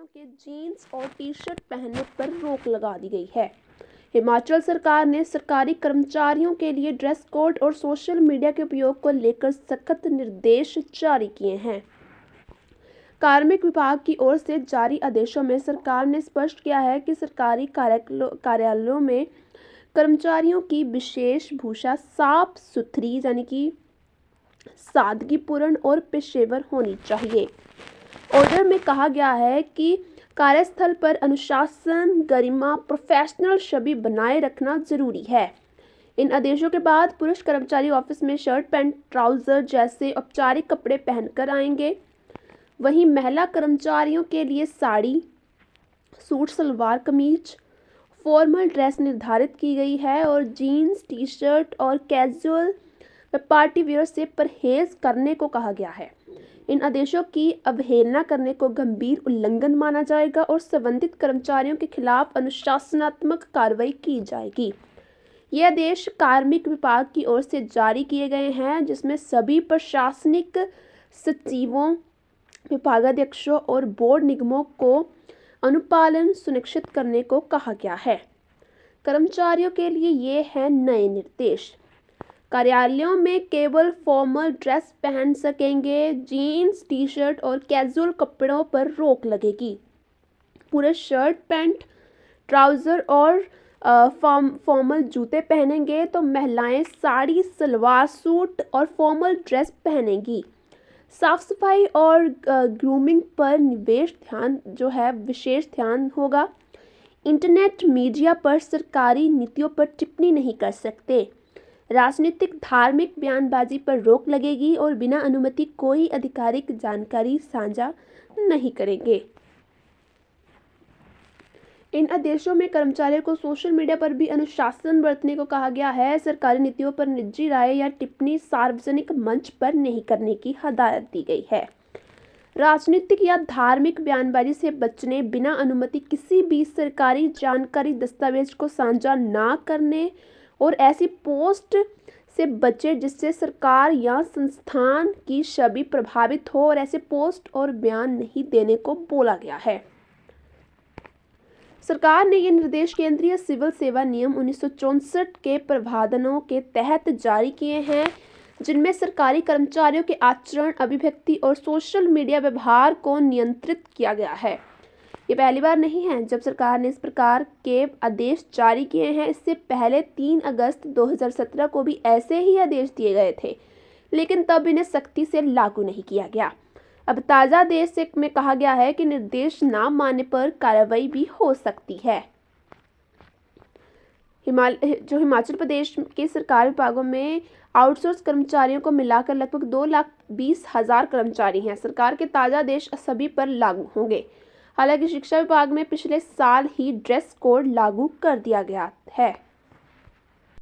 के जीन्स और टी-शर्ट पहनने पर रोक लगा दी गई है। हिमाचल सरकार ने सरकारी कर्मचारियों के लिए ड्रेस कोड और सोशल मीडिया के उपयोग को लेकर सख्त निर्देश जारी किए हैं। कार्मिक विभाग की ओर से जारी आदेशों में सरकार ने स्पष्ट किया है कि सरकारी कार्यालयों में कर्मचारियों की वेशभूषा साफ सुथरी यानी कि सादगीपूर्ण और पेशेवर होनी चाहिए। ऑर्डर में कहा गया है कि कार्यस्थल पर अनुशासन, गरिमा, प्रोफेशनल छवि बनाए रखना जरूरी है। इन आदेशों के बाद पुरुष कर्मचारी ऑफिस में शर्ट, पैंट, ट्राउजर जैसे औपचारिक कपड़े पहनकर आएंगे। वहीं महिला कर्मचारियों के लिए sari, suit, salwar kameez, formal dress निर्धारित की गई है और जीन्स, टी शर्ट और कैजुअल व पार्टी वेयर से परहेज करने को कहा गया है। इन आदेशों की अवहेलना करने को गंभीर उल्लंघन माना जाएगा और संबंधित कर्मचारियों के खिलाफ अनुशासनात्मक कार्रवाई की जाएगी। ये आदेश कार्मिक विभाग की ओर से जारी किए गए हैं, जिसमें सभी प्रशासनिक सचिवों, विभागाध्यक्षों और बोर्ड निगमों को अनुपालन सुनिश्चित करने को कहा गया है। कर्मचारियों के लिए ये हैं नए निर्देश। कार्यालयों में केवल फॉर्मल ड्रेस पहन सकेंगे। जीन्स, टी शर्ट और कैजुअल कपड़ों पर रोक लगेगी। पुरुष शर्ट, पैंट, ट्राउज़र और फॉर्मल जूते पहनेंगे तो महिलाएं साड़ी, सलवार सूट और फॉर्मल ड्रेस पहनेंगी। साफ सफाई और ग्रूमिंग पर विशेष ध्यान होगा। इंटरनेट मीडिया पर सरकारी नीतियों पर टिप्पणी नहीं कर सकते। राजनीतिक धार्मिक बयानबाजी पर रोक लगेगी और बिना अनुमति कोई आधिकारिक जानकारी साझा नहीं करेंगे। इन आदेशों में कर्मचारियों को सोशल मीडिया पर भी अनुशासन बरतने को कहा गया है। सरकारी नीतियों पर निजी राय या टिप्पणी सार्वजनिक मंच पर नहीं करने की हिदायत दी गई है। राजनीतिक या धार्मिक बयानबाजी से बचने, बिना अनुमति किसी भी सरकारी जानकारी दस्तावेज को साझा ना करने और ऐसी पोस्ट से बचे जिससे सरकार या संस्थान की छवि प्रभावित हो और ऐसे पोस्ट और बयान नहीं देने को बोला गया है। सरकार ने ये निर्देश केंद्रीय सिविल सेवा नियम 1964 के प्रावधानों के तहत जारी किए हैं, जिनमें सरकारी कर्मचारियों के आचरण, अभिव्यक्ति और सोशल मीडिया व्यवहार को नियंत्रित किया गया है। ये पहली बार नहीं है जब सरकार ने इस प्रकार के आदेश जारी किए हैं। इससे पहले 3 अगस्त 2017 को भी ऐसे ही आदेश दिए गए थे, लेकिन तब इन्हें सख्ती से लागू नहीं किया गया। अब ताज़ा आदेश में कहा गया है कि निर्देश ना मानने पर कार्रवाई भी हो सकती है। हिमाचल प्रदेश के सरकारी विभागों में आउटसोर्स कर्मचारियों को मिलाकर लगभग 2,20,000 कर्मचारी हैं। सरकार के ताज़ा आदेश सभी पर लागू होंगे। हालांकि शिक्षा विभाग में पिछले साल ही ड्रेस कोड लागू कर दिया गया है।